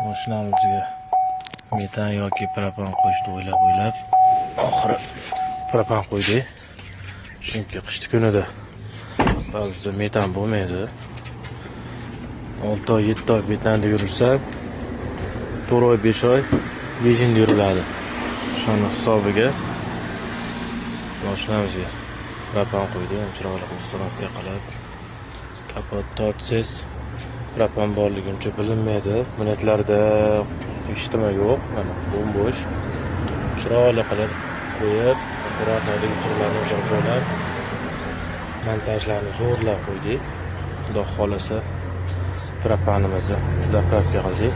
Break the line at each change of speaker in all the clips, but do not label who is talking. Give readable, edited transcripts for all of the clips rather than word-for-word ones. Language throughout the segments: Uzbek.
Mashinamizga metan yoki propan qo'shdi o'ylab oxiri propan qo'ydik. Chunki qishki kunida bizda metan bo'lmaydi. 6 oy 7 oy metanda yurilsa 4 oy 5 oy benzinda yuriladi. Shuni hisobiga mashinamizga propan qo'ydik. Chiroyli restoranga qilib kapot tortsiz propan borligicha bilinmaydi. Minutlarda eshitma yo'q. Mana bo'sh. Chiroyli qilib qo'yib, akkuratnodagi turlarni joylab, montajlarni zo'rlab qo'ydik. Xudo xolasa propanimizni zapravka qildik.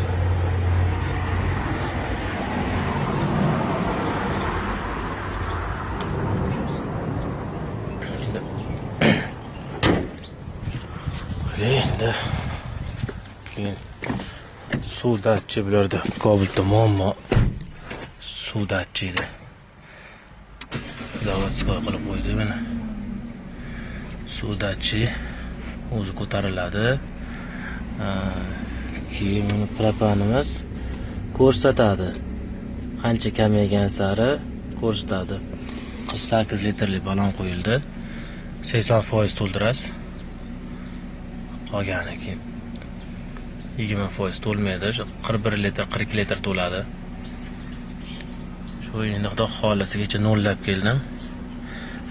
Endi keyin suv datchi bularda Kobulda muammo suv datchi edi. Zavodskoy qilib qo'ydi mana. Suv datchi o'zi ko'tariladi. Keyin mana propanimiz ko'rsatadi. Qancha kamaygan sari ko'rsatadi. 48 litrli balon qo'yildi. 80% to'ldirasiz. Qolgani keyin 20% to'lmaydi. Shu 41 litr, 42 litr to'ladi. Shu endi Xudo xolasigacha nollab keldim.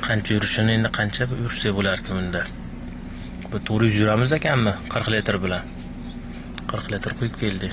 Qancha yurishini endi qancha yursa bo'larkan bunda. Bu 400 yuramiz ekanmi 40 litr bilan. 40 litr quyib keldik.